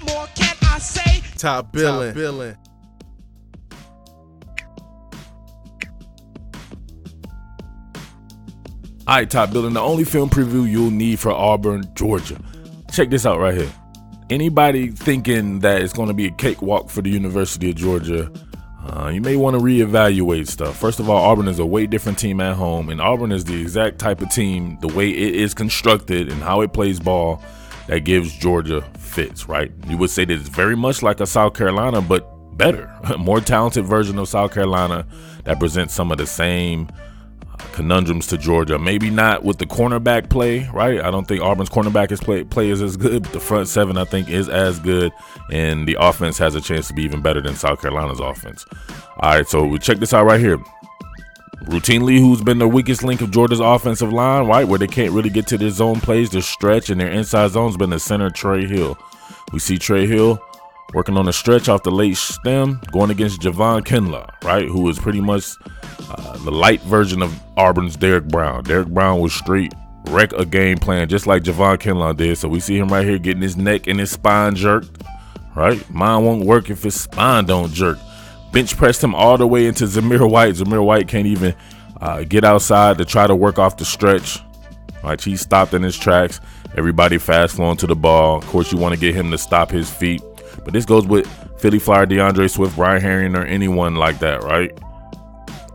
more can I say? Top Billin. All right, Top Billin, the only film preview you'll need for Auburn, Georgia. Check this out right here. Anybody thinking that it's going to be a cakewalk for the University of Georgia, you may want to reevaluate stuff. First of all, Auburn is a way different team at home, and Auburn is the exact type of team, the way it is constructed and how it plays ball, that gives Georgia fits, right? You would say that it's very much like a South Carolina, but better, a more talented version of South Carolina that presents some of the same conundrums to Georgia. Maybe not with the cornerback play, right? I don't think Auburn's cornerback play is as good, but the front seven I think is as good, and the offense has a chance to be even better than South Carolina's offense. All right, so we check this out right here. Routinely, who's been the weakest link of Georgia's offensive line, right, where they can't really get to their zone plays, their stretch, and their inside zone's been the center, Trey Hill. We see Trey Hill working on a stretch off the late stem, going against Javon Kinlaw, right, who is pretty much the light version of Auburn's Derek Brown. Derek Brown was straight wreck a game plan, just like Javon Kinlaw did. So we see him right here getting his neck and his spine jerked, right? Mine won't work if his spine don't jerk. Bench pressed him all the way into Zamir White. Zamir White can't even get outside to try to work off the stretch. Right, he stopped in his tracks. Everybody fast flowing to the ball. Of course, you want to get him to stop his feet. But this goes with Philly Flyer, DeAndre Swift, Brian Herring, or anyone like that, right?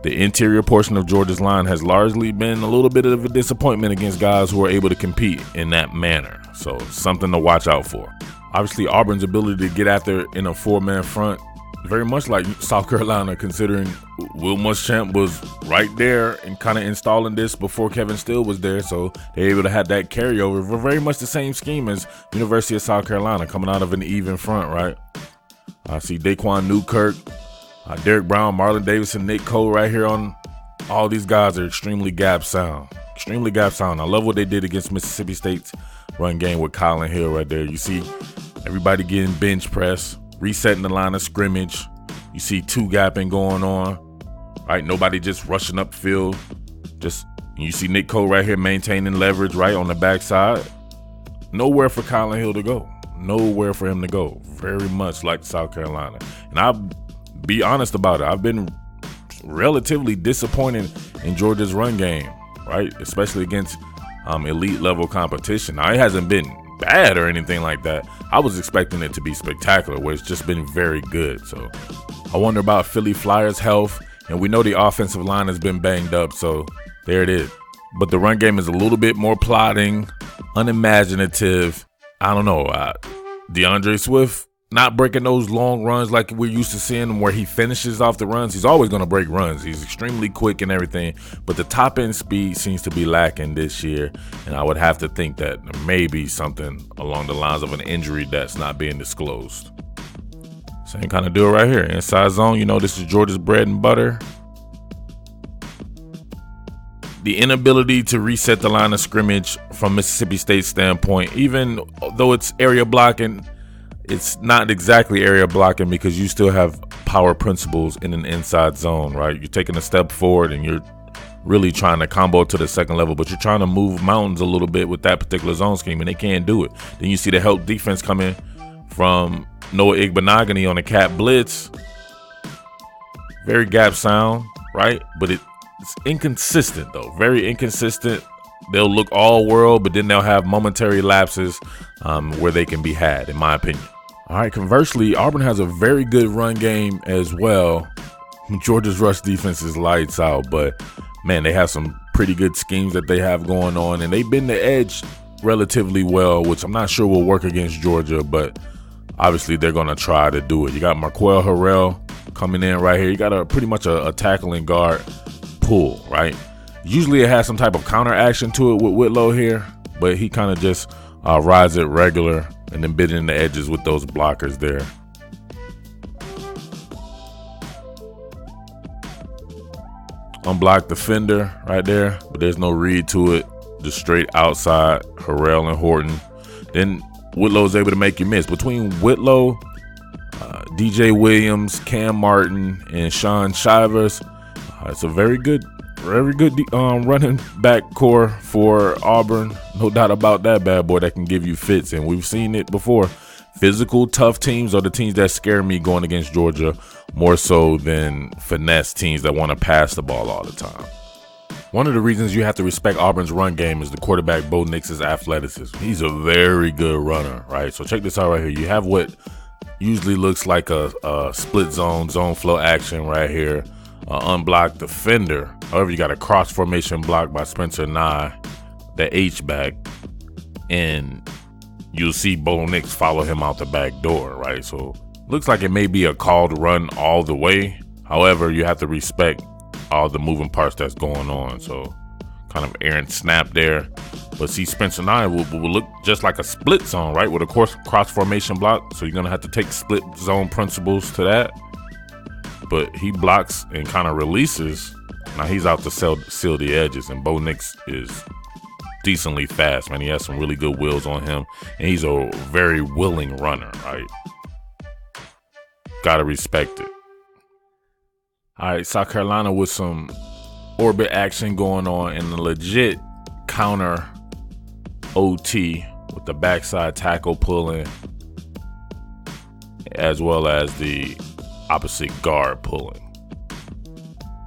The interior portion of Georgia's line has largely been a little bit of a disappointment against guys who are able to compete in that manner. So something to watch out for. Obviously, Auburn's ability to get after in a four-man front, very much like South Carolina, considering Will Muschamp was right there and kind of installing this before Kevin Steele was there. So they're able to have that carryover. We're very much the same scheme as University of South Carolina, coming out of an even front, right? I see Daquan Newkirk, Derek Brown, Marlon Davidson, Nick Cole right here on. All these guys are extremely gap sound. Extremely gap sound. I love what they did against Mississippi State's run game with Colin Hill right there. You see everybody getting bench press, resetting the line of scrimmage. You see two gapping going on, right? Nobody just rushing up field. You see Nick Cole right here maintaining leverage right on the backside. Nowhere for Colin Hill to go. Nowhere for him to go. Very much like South Carolina. And I'll be honest about it. I've been relatively disappointed in Georgia's run game, right? Especially against elite level competition. Now, it hasn't been bad or anything like that. I was expecting it to be spectacular, where it's just been very good. So I wonder about Philly Flyers' health, and we know the offensive line has been banged up, so there it is. But the run game is a little bit more plotting, unimaginative. I don't know. DeAndre Swift not breaking those long runs like we're used to seeing, where he finishes off the runs. He's always going to break runs. He's extremely quick and everything, but the top end speed seems to be lacking this year. And I would have to think that there may be something along the lines of an injury that's not being disclosed. Same kind of deal right here. Inside zone, you know, this is Georgia's bread and butter. The inability to reset the line of scrimmage from Mississippi State's standpoint, even though it's area blocking, it's not exactly area blocking, because you still have power principles in an inside zone, right? You're taking a step forward and you're really trying to combo to the second level, but you're trying to move mountains a little bit with that particular zone scheme, and they can't do it. Then you see the help defense coming from Noah Igbenogany on the cap blitz. Very gap sound, right? But it's inconsistent, though. Very inconsistent. They'll look all world, but then they'll have momentary lapses where they can be had, in my opinion. All right, conversely, Auburn has a very good run game as well. Georgia's rush defense is lights out, but man, they have some pretty good schemes that they have going on, and they bend the edge relatively well, which I'm not sure will work against Georgia, but obviously they're going to try to do it. You got Marquel Harrell coming in right here. You got pretty much a tackling guard pull, right? Usually it has some type of counter action to it with Whitlow here, but he kind of just rides it regular and then bending the edges with those blockers there. Unblocked defender right there, but there's no read to it. Just straight outside, Harrell and Horton. Then Whitlow's able to make you miss. Between Whitlow, DJ Williams, Cam Martin, and Sean Shivers, it's a very good running back core for Auburn. No doubt about that bad boy that can give you fits, and we've seen it before. Physical, tough teams are the teams that scare me going against Georgia more so than finesse teams that want to pass the ball all the time. One of the reasons you have to respect Auburn's run game is the quarterback, Bo Nix's athleticism. He's a very good runner, right? So check this out right here. You have what usually looks like a split zone flow action right here. Unblocked defender. However, you got a cross formation block by Spencer Nye, the H-back, and you'll see Bo Nix follow him out the back door, right? So looks like it may be a called run all the way. However, you have to respect all the moving parts that's going on. So kind of errant snap there. But see, Spencer Nye will look just like a split zone, right? With a cross formation block. So you're going to have to take split zone principles to that. But he blocks and kind of releases. Now he's out to seal the edges. And Bo Nix is decently fast, man. He has some really good wheels on him. And he's a very willing runner, right? Gotta respect it. All right, South Carolina with some orbit action going on and a legit counter OT with the backside tackle pulling as well as the opposite guard pulling.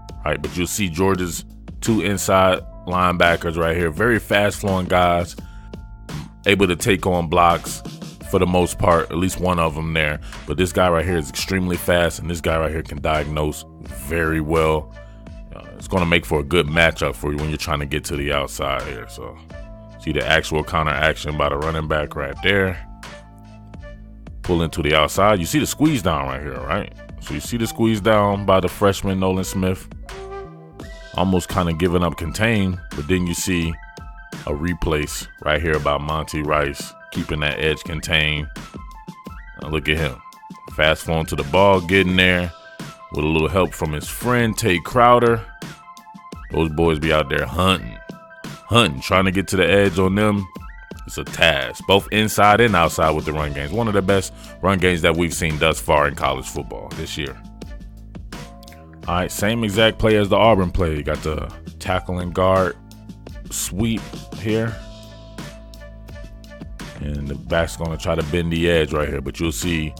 All right, but you'll see Georgia's two inside linebackers right here, very fast flowing guys, able to take on blocks for the most part, at least one of them there. But this guy right here is extremely fast, and this guy right here can diagnose very well. It's going to make for a good matchup for you when you're trying to get to the outside here. So see the actual counter action by the running back right there. Pull into the outside. You see the squeeze down right here, right? So you see the squeeze down by the freshman Nolan Smith. Almost kind of giving up contain, but then you see a replace right here by Monty Rice, keeping that edge contained. Now look at him. Fast flowing to the ball, getting there with a little help from his friend, Tate Crowder. Those boys be out there hunting, trying to get to the edge on them. It's a task, both inside and outside with the run games. One of the best run games that we've seen thus far in college football this year. All right, same exact play as the Auburn play. You got the tackle and guard sweep here. And the back's going to try to bend the edge right here. But you'll see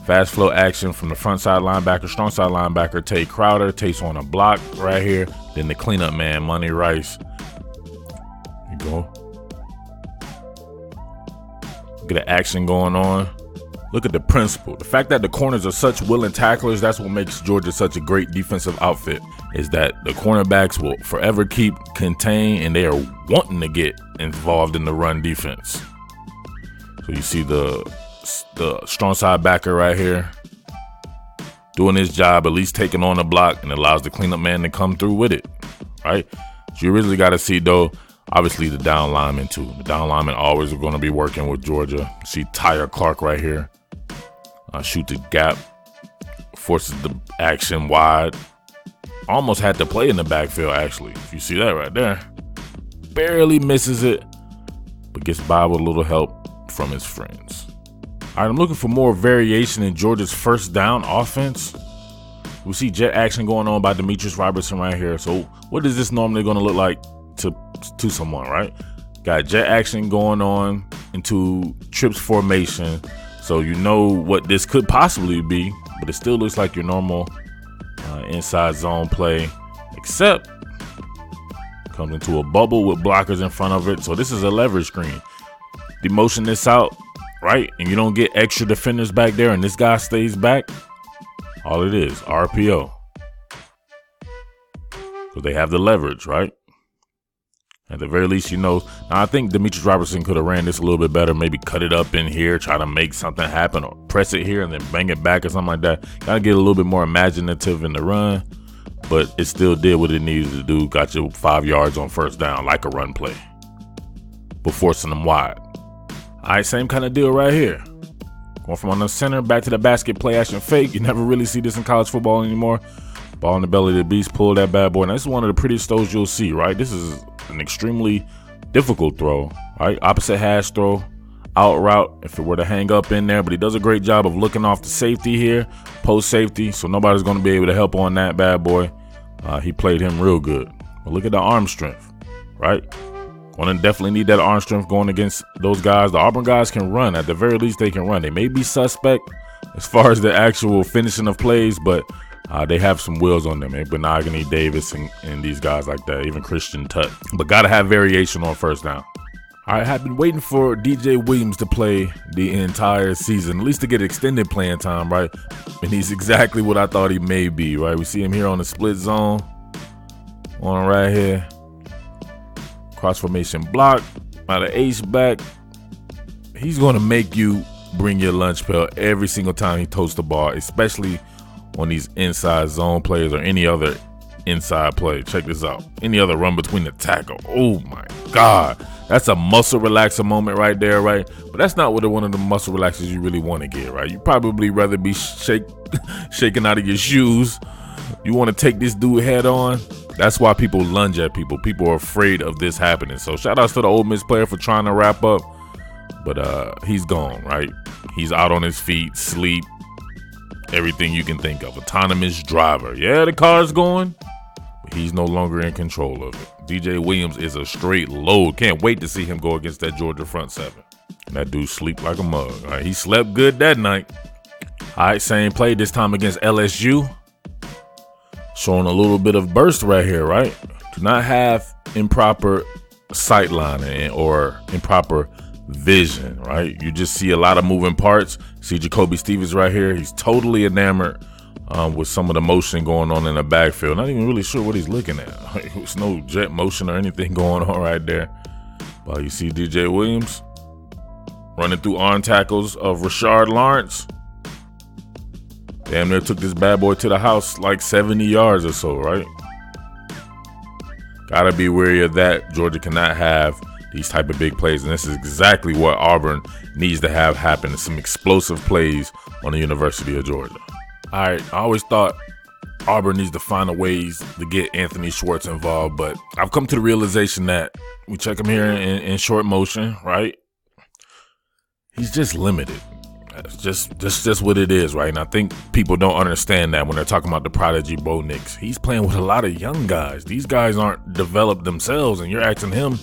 fast flow action from the front side linebacker, strong side linebacker, Tate Crowder. Tate's on a block right here. Then the cleanup man, Monty Rice. There you go. Look at the action going on. Look at the principle. The fact that the corners are such willing tacklers, that's what makes Georgia such a great defensive outfit, is that the cornerbacks will forever keep contained and they are wanting to get involved in the run defense. So you see the strong side backer right here doing his job, at least taking on the block, and allows the cleanup man to come through with it, right? So you really got to see, though, obviously the down linemen too. The down linemen always are going to be working with Georgia. See Tyre Clark right here. Shoot the gap, forces the action wide. Almost had to play in the backfield, actually. If you see that right there. Barely misses it, but gets by with a little help from his friends. All right, I'm looking for more variation in Georgia's first down offense. We see jet action going on by Demetrius Robertson right here. So what is this normally going to look like to someone, right? Got jet action going on into trips formation. So you know what this could possibly be, but it still looks like your normal inside zone play, except comes into a bubble with blockers in front of it. So this is a leverage screen. Demotion this out, right? And you don't get extra defenders back there and this guy stays back. All it is, RPO. So they have the leverage, right? At the very least, you know. Now, I think Demetrius Robertson could have ran this a little bit better. Maybe cut it up in here, try to make something happen, or press it here and then bang it back or something like that. Got to get a little bit more imaginative in the run, but it still did what it needed to do. Got you 5 yards on first down like a run play, but forcing them wide. All right, same kind of deal right here. Going from on the center back to the basket, play action fake. You never really see this in college football anymore. Ball in the belly of the beast, pull that bad boy. Now, this is one of the prettiest throws you'll see, right? This is an extremely difficult throw, right? Opposite hash throw, out route if it were to hang up in there, but he does a great job of looking off the safety here, post safety, so nobody's going to be able to help on that bad boy. He played him real good. But look at the arm strength, right? Going to definitely need that arm strength going against those guys. The Auburn guys can run. At the very least, they can run. They may be suspect as far as the actual finishing of plays, but they have some wheels on them. Benogany, Davis, and these guys like that, even Christian Tutt. But got to have variation on first down. All right, I've been waiting for DJ Williams to play the entire season, at least to get extended playing time, right? And he's exactly what I thought he may be, right? We see him here on the split zone, on right here. Cross formation block, out of H-back. He's going to make you bring your lunch pail every single time he totes the ball, especially on these inside zone plays or any other inside play. Check this out. Any other run between the tackle. Oh, my God. That's a muscle relaxer moment right there, right? But that's not one of the muscle relaxers you really want to get, right? You probably rather be shaking out of your shoes. You want to take this dude head on. That's why people lunge at people. People are afraid of this happening. So shout outs to the Ole Miss player for trying to wrap up. But he's gone, right? He's out on his feet, sleep, everything you can think of. Autonomous driver. Yeah, the car's going. He's no longer in control of it. DJ Williams is a straight load. Can't wait to see him go against that Georgia front seven. And that dude sleep like a mug. All right, he slept good that night. All right, same play this time against LSU. Showing a little bit of burst right here, right? Do not have improper sightline or improper vision, right? You just see a lot of moving parts. See Jacoby Stevens right here. He's totally enamored with some of the motion going on in the backfield. Not even really sure what he's looking at. There's no jet motion or anything going on right there. But you see DJ Williams running through arm tackles of Rashard Lawrence. Damn near took this bad boy to the house like 70 yards or so, right? Gotta be wary of that. Georgia cannot have these type of big plays, and this is exactly what Auburn needs to have happen. Some explosive plays on the University of Georgia. All right, I always thought Auburn needs to find a ways to get Anthony Schwartz involved, but I've come to the realization that we check him here in short motion, right? He's just limited. That's just what it is, right? And I think people don't understand that when they're talking about the prodigy Bo Nix. He's playing with a lot of young guys. These guys aren't developed themselves, and you're asking him,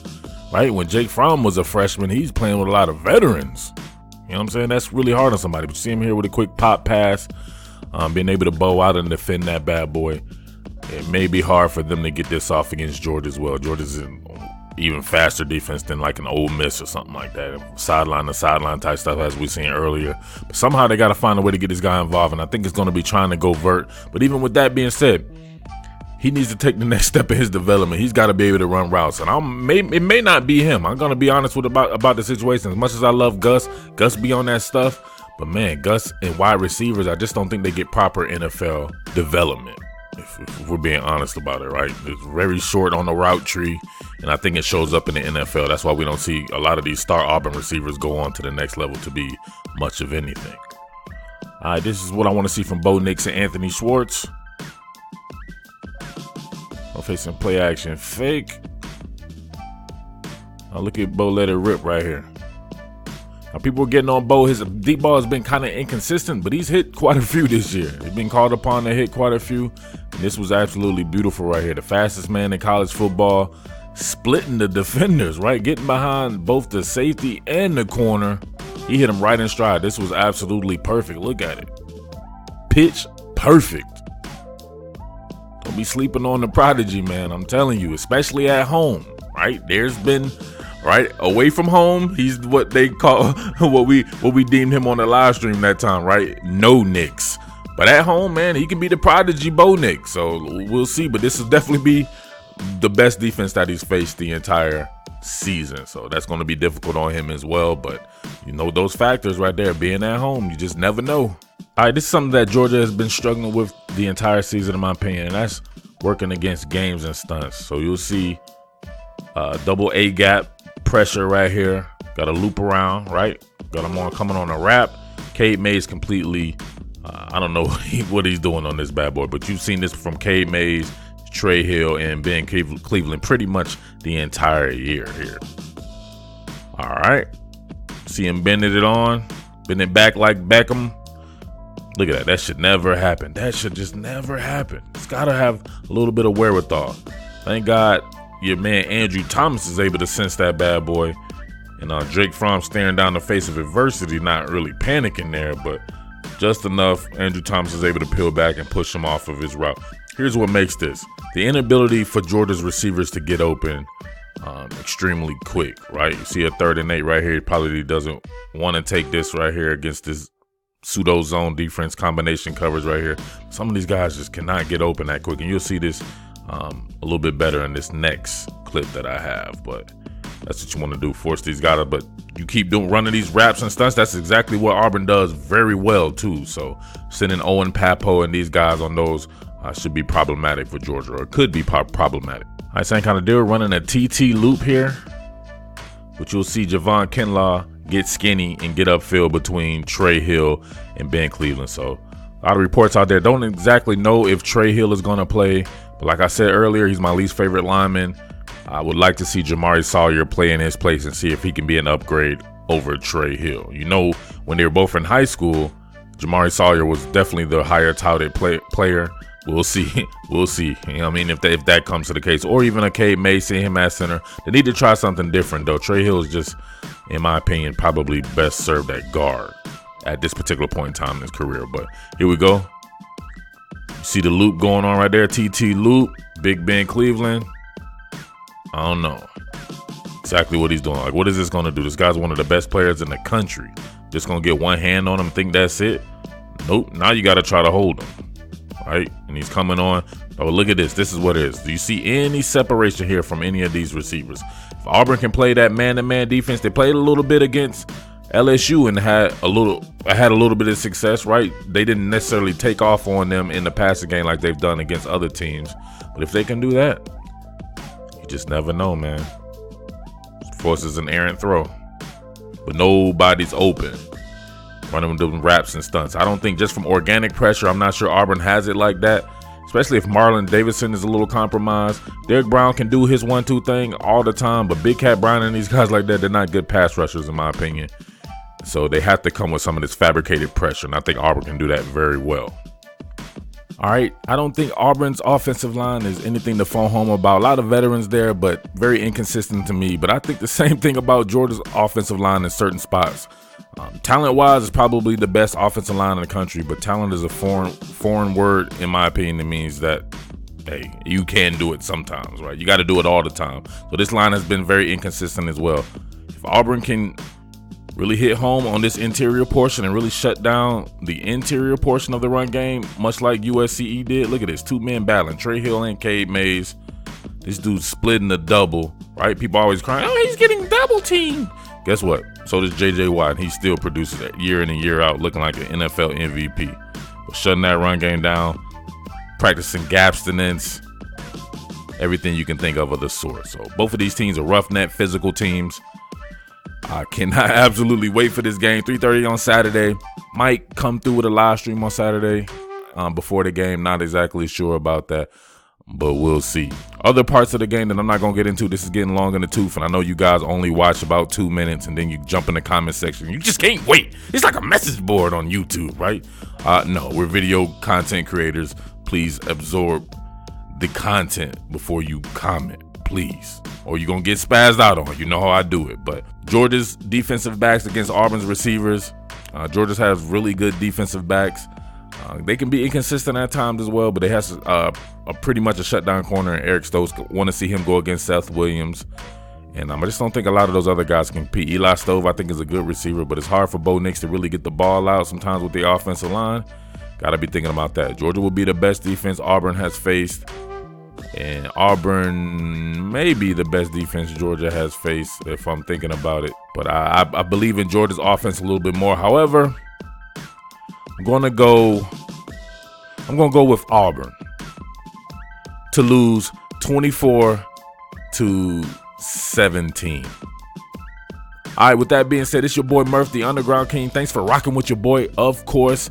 right? When Jake Fromm was a freshman, he's playing with a lot of veterans. You know what I'm saying? That's really hard on somebody. But you see him here with a quick pop pass, being able to bow out and defend that bad boy. It may be hard for them to get this off against Georgia as well. Georgia's in even faster defense than like an Ole Miss or something like that. Sideline to sideline type stuff as we seen earlier. But somehow they got to find a way to get this guy involved, and I think it's going to be trying to go vert. But even with that being said, he needs to take the next step in his development. He's got to be able to run routes, and it may not be him. I'm going to be honest with about the situation. As much as I love Gus be on that stuff, but man, Gus and wide receivers, I just don't think they get proper NFL development. If we're being honest about it, right? It's very short on the route tree, and I think it shows up in the NFL. That's why we don't see a lot of these star Auburn receivers go on to the next level to be much of anything. All right, this is what I want to see from Bo Nix and Anthony Schwartz. I'm facing play action fake. Now look at Bo let it rip right here. Now people are getting on Bo. His deep ball has been kind of inconsistent, but he's hit quite a few this year. He's been called upon to hit quite a few. And this was absolutely beautiful right here. The fastest man in college football, splitting the defenders, right? Getting behind both the safety and the corner. He hit him right in stride. This was absolutely perfect. Look at it. Pitch perfect. Don't be sleeping on the prodigy, man. I'm telling you, especially at home, right? There's been... right away from home, he's what they call what we deemed him on the live stream that time, right? No Nix. But at home, man, he can be the prodigy Bo Nix. So we'll see. But this will definitely be the best defense that he's faced the entire season. So that's going to be difficult on him as well. But you know those factors right there, being at home, you just never know. All right, this is something that Georgia has been struggling with the entire season, in my opinion, and that's working against games and stunts. So you'll see double A gap pressure right here. Got a loop around, right? Got him on coming on a wrap. Cade Mays completely, I don't know what he's doing on this bad boy, but you've seen this from Cade Mays, Trey Hill, and Ben Cleveland pretty much the entire year here. All right. See him bending it on, bending it back like Beckham. Look at that. That should never happen. That should just never happen. It's got to have a little bit of wherewithal. Thank God, your man Andrew Thomas is able to sense that bad boy. And Drake Fromm staring down the face of adversity, not really panicking there, but just enough. Andrew Thomas is able to peel back and push him off of his route. Here's what makes this. The inability for Georgia's receivers to get open extremely quick, right? You see a 3rd and 8 right here. He probably doesn't want to take this right here against this pseudo zone defense combination coverage right here. Some of these guys just cannot get open that quick, and you'll see this a little bit better in this next clip that I have, but that's what you want to do, force these guys. But you keep running these wraps and stunts. That's exactly what Auburn does very well too. So sending Owen Papo and these guys on those should be problematic for Georgia, or could be problematic. All right, same kind of deal, running a TT loop here, but you'll see Javon Kinlaw get skinny and get upfield between Trey Hill and Ben Cleveland. So a lot of reports out there don't exactly know if Trey Hill is going to play, but like I said earlier, he's my least favorite lineman. I would like to see Jamari Sawyer play in his place and see if he can be an upgrade over Trey Hill. You know, when they were both in high school, Jamari Sawyer was definitely the higher touted player. We'll see. We'll see. You know what I mean? If that comes to the case, or even a Cade May, seeing him at center. They need to try something different, though. Trey Hill is just, in my opinion, probably best served at guard at this particular point in time in his career. But here we go. You see the loop going on right there. TT loop. Big Ben Cleveland. I don't know exactly what he's doing. Like, what is this going to do? This guy's one of the best players in the country. Just going to get one hand on him, think that's it? Nope. Now you got to try to hold him. Right? And he's coming on. Oh, look at this. This is what it is. Do you see any separation here from any of these receivers? If Auburn can play that man-to-man defense, they played a little bit against LSU and had a little bit of success, right? They didn't necessarily take off on them in the passing game like they've done against other teams. But if they can do that, you just never know, man. Forces an errant throw, but nobody's open. Running them wraps and stunts. I don't think, just from organic pressure, I'm not sure Auburn has it like that, especially if Marlon Davidson is a little compromised. Derek Brown can do his 1-2 thing all the time, but Big Cat Brown and these guys like that, they're not good pass rushers in my opinion. So they have to come with some of this fabricated pressure, and I think Auburn can do that very well. All right, I don't think Auburn's offensive line is anything to phone home about. A lot of veterans there, but very inconsistent to me. But I think the same thing about Georgia's offensive line in certain spots. Talent-wise, it's probably the best offensive line in the country, but talent is a foreign word, in my opinion. It means that, hey, you can do it sometimes, right? You got to do it all the time. So this line has been very inconsistent as well. If Auburn can really hit home on this interior portion and really shut down the interior portion of the run game, much like USCE did. Look at this, 2 men battling, Trey Hill and Cade Mays. This dude's splitting the double, right? People always crying, oh, he's getting double teamed. Guess what? So does J.J. Watt, and he still produces it year in and year out, looking like an NFL MVP. But shutting that run game down, practicing abstinence, everything you can think of the sort. So both of these teams are roughneck, physical teams. I cannot absolutely wait for this game. 3:30 on Saturday. Might come through with a live stream on Saturday before the game. Not exactly sure about that, but we'll see. Other parts of the game that I'm not going to get into. This is getting long in the tooth, and I know you guys only watch about 2 minutes, and then you jump in the comment section. You just can't wait. It's like a message board on YouTube, right? No, we're video content creators. Please absorb the content before you comment, please, or you're going to get spazzed out on. You know how I do it. But Georgia's defensive backs against Auburn's receivers. Georgia has really good defensive backs. They can be inconsistent at times as well, but they have a pretty much a shutdown corner, and Eric Stokes. Want to see him go against Seth Williams. And I just don't think a lot of those other guys can compete. Eli Stove, I think, is a good receiver, but it's hard for Bo Nix to really get the ball out sometimes with the offensive line. Got to be thinking about that. Georgia will be the best defense Auburn has faced, and Auburn may be the best defense Georgia has faced if I'm thinking about it. But I believe in Georgia's offense a little bit more. However, I'm going to go with Auburn to lose 24-17. All right, with that being said, it's your boy Murph, the Underground King. Thanks for rocking with your boy, of course.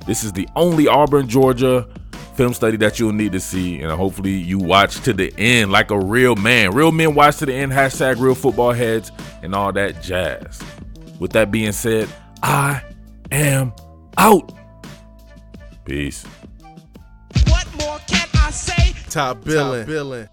This is the only Auburn, Georgia film study that you'll need to see, and hopefully you watch to the end like a real man. Real men watch to the end, hashtag real football heads, and all that jazz. With that being said, I am out. Peace. What more can I say? Top Billin.